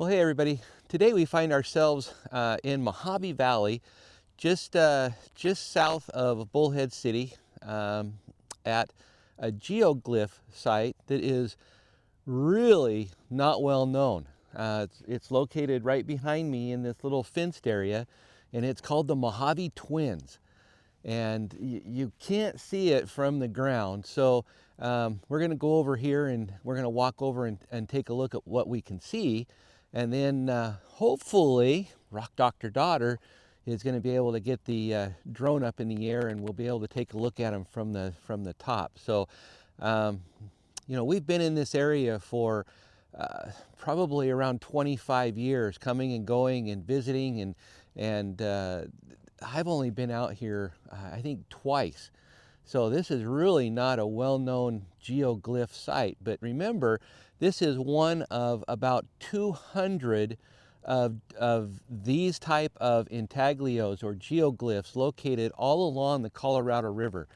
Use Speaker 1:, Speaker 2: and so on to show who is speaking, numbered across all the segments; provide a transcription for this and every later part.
Speaker 1: Well, hey everybody. Today we find ourselves in Mojave Valley, just south of Bullhead City, at a geoglyph site that is really not well known. It's located right behind me in this little fenced area, and it's called the Mohave Twins. And you can't see it from the ground, so we're going to go over here and we're going to walk over and take a look at what we can see. And then hopefully Rock Dr. Daughter is going to be able to get the drone up in the air, and we'll be able to take a look at them from the top. So, you know, we've been in this area for probably around 25 years, coming and going and visiting, and I've only been out here, I think, twice. So this is really not a well-known geoglyph site, but remember, this is one of about 200 of these type of intaglios or geoglyphs located all along the Colorado River.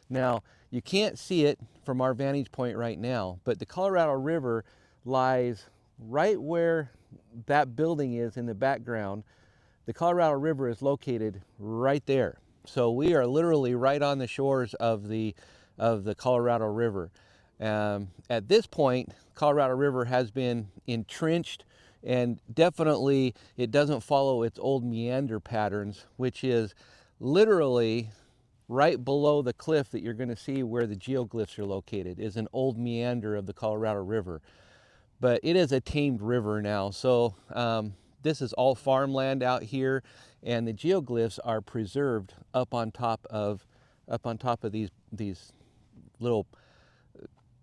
Speaker 1: Now, you can't see it from our vantage point right now, but the Colorado River lies right where that building is in the background. The Colorado River is located right there. So we are literally right on the shores of the Colorado River. At this point, Colorado River has been entrenched, and definitely it doesn't follow its old meander patterns, which is literally right below the cliff that you're going to see where the geoglyphs are located, is an old meander of the Colorado River. But it is a tamed river now, so this is all farmland out here, and the geoglyphs are preserved up on top of these little,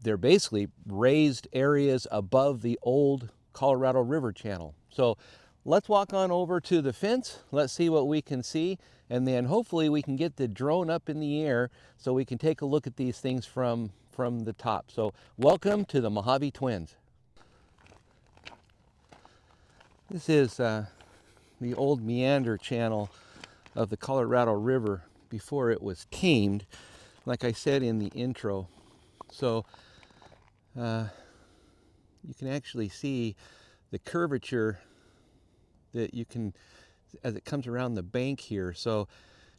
Speaker 1: they're basically raised areas above the old Colorado River channel. So let's walk on over to the fence. Let's see what we can see, and then hopefully we can get the drone up in the air so we can take a look at these things from the top. So welcome to the Mohave Twins. This is the old meander channel of the Colorado River before it was tamed, like I said in the intro. So you can actually see the curvature that you can, as it comes around the bank here. So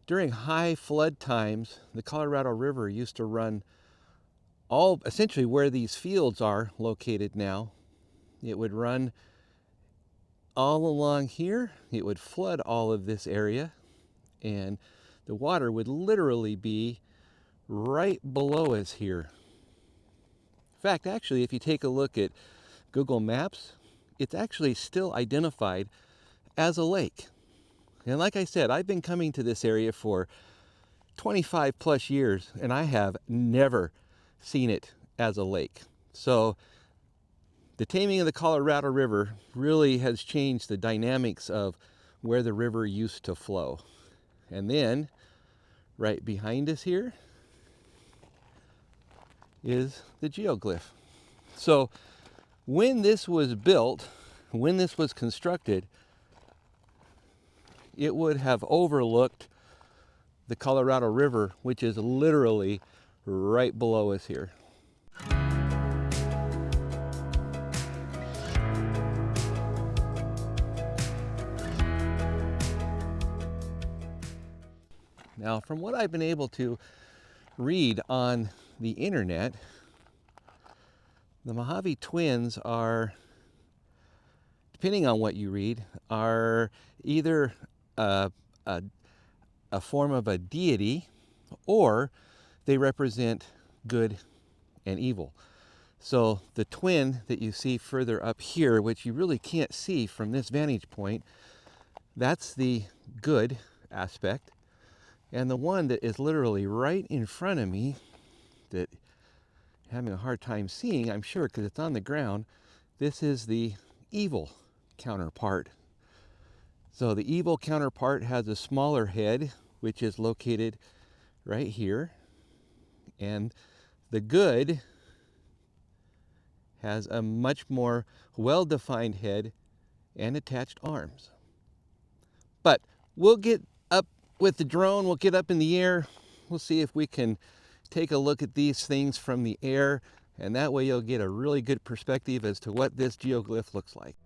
Speaker 1: during high flood times, the Colorado River used to run all, essentially where these fields are located now. It would run all along here. It would flood all of this area, and the water would literally be right below us here. In fact, actually, if you take a look at Google Maps, it's actually still identified as a lake. And like I said, I've been coming to this area for 25 plus years, and I have never seen it as a lake. So the taming of the Colorado River really has changed the dynamics of where the river used to flow. And then, right behind us here is the geoglyph. So when this was built, when this was constructed, it would have overlooked the Colorado River, which is literally right below us here. Now, from what I've been able to read on the internet, the Mohave Twins are, depending on what you read, are either a form of a deity, or they represent good and evil. So the twin that you see further up here, which you really can't see from this vantage point, that's the good aspect. And the one that is literally right in front of me, that I'm having a hard time seeing, I'm sure, because it's on the ground, this is the evil counterpart. So the evil counterpart has a smaller head, which is located right here. And the good has a much more well-defined head and attached arms. But we'll get up with the drone, we'll get up in the air, we'll see if we can take a look at these things from the air, and that way you'll get a really good perspective as to what this geoglyph looks like.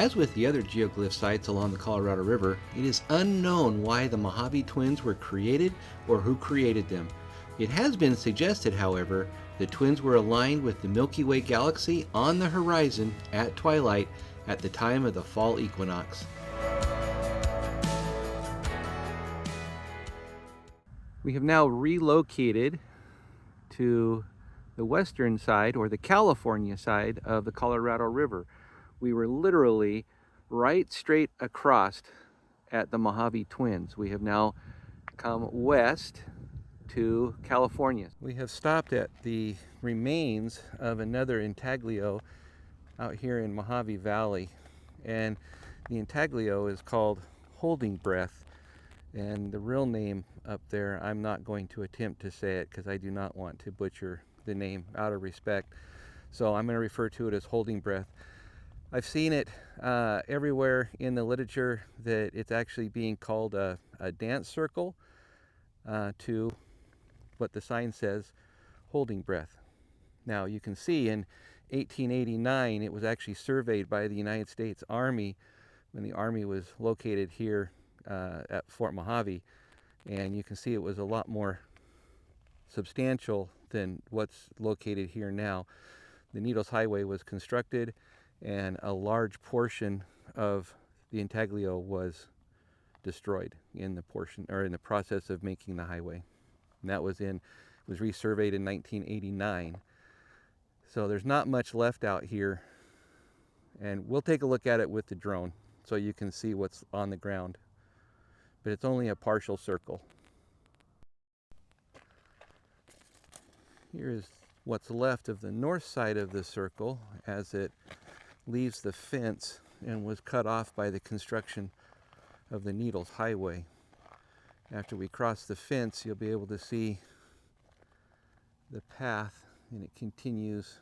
Speaker 1: As with the other geoglyph sites along the Colorado River, it is unknown why the Mojave Twins were created or who created them. It has been suggested, however, the twins were aligned with the Milky Way galaxy on the horizon at twilight at the time of the fall equinox. We have now relocated to the western side, or the California side, of the Colorado River. We were literally right straight across at the Mojave Twins. We have now come west to California. We have stopped at the remains of another Intaglio out here in Mojave Valley, and the Intaglio is called Holding Breath, and the real name up there, I'm not going to attempt to say it because I do not want to butcher the name out of respect, so I'm going to refer to it as Holding Breath. I've seen it everywhere in the literature that it's actually being called a dance circle to what the sign says, holding breath. Now you can see in 1889 it was actually surveyed by the United States Army when the Army was located here at Fort Mojave, and you can see it was a lot more substantial than what's located here now. The Needles Highway was constructed, and a large portion of the Intaglio was destroyed in the process of making the highway. And that was resurveyed in 1989. So there's not much left out here, and we'll take a look at it with the drone so you can see what's on the ground. But it's only a partial circle. Here is what's left of the north side of the circle as it leaves the fence and was cut off by the construction of the Needles Highway. After we cross the fence, you'll be able to see the path, and it continues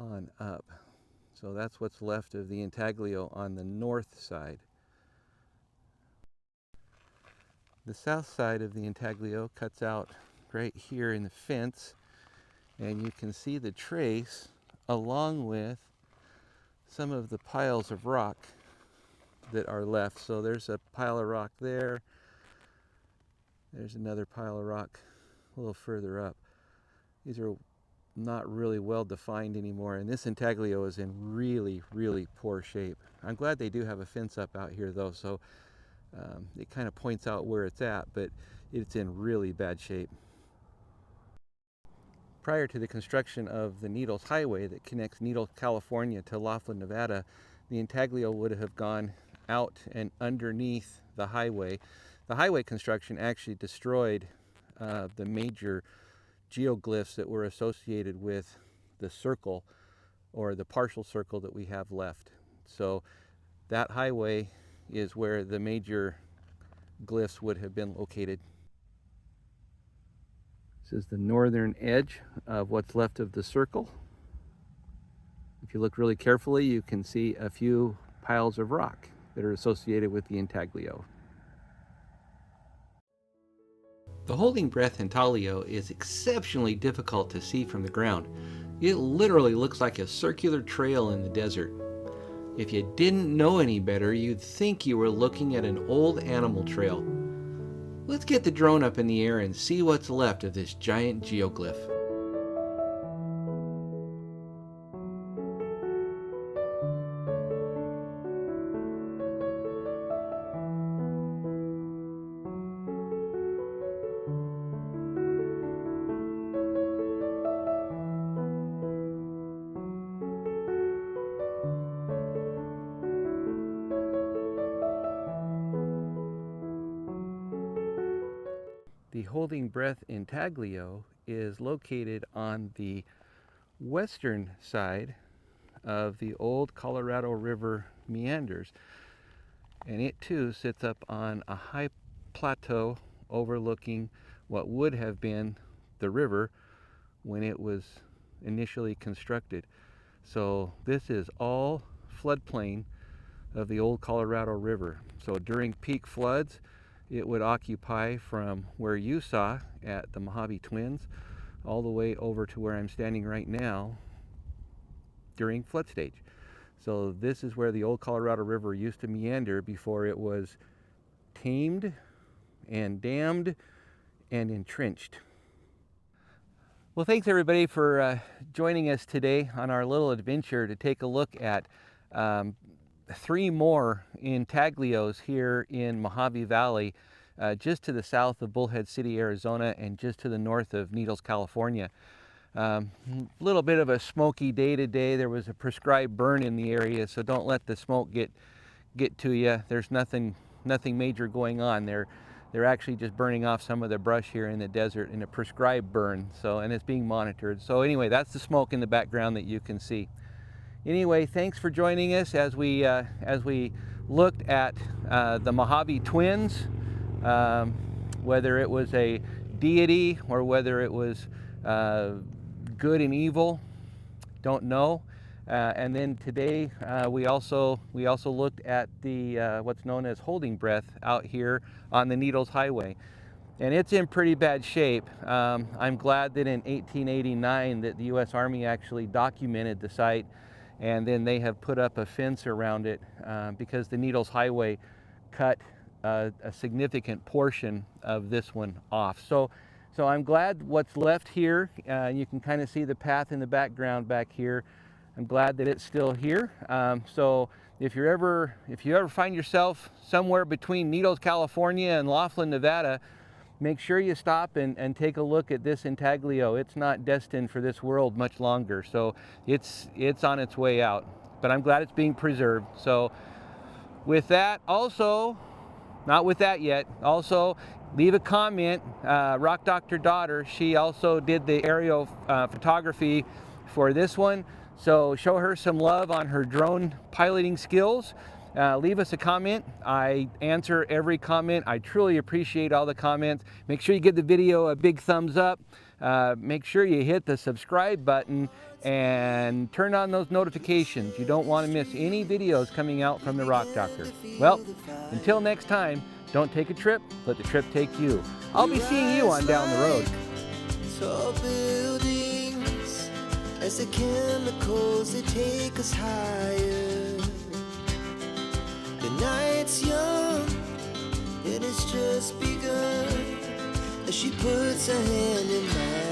Speaker 1: on up. So that's what's left of the Intaglio on the north side. The south side of the Intaglio cuts out right here in the fence, and you can see the trace along with some of the piles of rock that are left. So there's a pile of rock there. There's another pile of rock a little further up. These are not really well defined anymore, and this Intaglio is in really, really poor shape. I'm glad they do have a fence up out here though, so it kind of points out where it's at, but it's in really bad shape. Prior to the construction of the Needles Highway that connects Needles, California to Laughlin, Nevada, the Intaglio would have gone out and underneath the highway. The highway construction actually destroyed the major geoglyphs that were associated with the circle, or the partial circle that we have left. So that highway is where the major glyphs would have been located. This is the northern edge of what's left of the circle. If you look really carefully, you can see a few piles of rock that are associated with the Intaglio. The Holding Breath Intaglio is exceptionally difficult to see from the ground. It literally looks like a circular trail in the desert. If you didn't know any better, you'd think you were looking at an old animal trail. Let's get the drone up in the air and see what's left of this giant geoglyph. The Holding Breath Intaglio is located on the western side of the old Colorado River meanders, and it too sits up on a high plateau overlooking what would have been the river when it was initially constructed. So this is all floodplain of the old Colorado River. So during peak floods, it would occupy from where you saw at the Mojave Twins all the way over to where I'm standing right now during flood stage. So this is where the old Colorado River used to meander before it was tamed and dammed and entrenched. Well, thanks everybody for joining us today on our little adventure to take a look at 3 more Intaglios here in Mojave Valley, just to the south of Bullhead City, Arizona, and just to the north of Needles, California. A little bit of a smoky day today. There was a prescribed burn in the area, so don't let the smoke get to you. There's nothing major going on. They're actually just burning off some of the brush here in the desert in a prescribed burn. So, and it's being monitored. So anyway, that's the smoke in the background that you can see. Anyway, thanks for joining us as we looked at the Mohave Twins, whether it was a deity or whether it was good and evil, don't know. And then today we also looked at the what's known as Holding Breath out here on the Needles Highway, and it's in pretty bad shape. I'm glad that in 1889 that the U.S. Army actually documented the site, and then they have put up a fence around it because the Needles Highway cut a significant portion of this one off. So I'm glad what's left here. You can kind of see the path in the background back here. I'm glad that it's still here. So if you ever find yourself somewhere between Needles, California and Laughlin, Nevada, make sure you stop and take a look at this Intaglio. It's not destined for this world much longer. So it's on its way out. But I'm glad it's being preserved. So with that, also, not with that yet, also leave a comment. Rock Doctor Daughter, she also did the aerial photography for this one. So show her some love on her drone piloting skills. Leave us a comment. I answer every comment. I truly appreciate all the comments. Make sure you give the video a big thumbs up. Make sure you hit the subscribe button and turn on those notifications. You don't want to miss any videos coming out from the Rock Doctor. Well, until next time, don't take a trip, let the trip take you. I'll be seeing you on down the road.
Speaker 2: Tall buildings, as the chemicals they take us higher. The night's young, it has just begun, as she puts her hand in mine.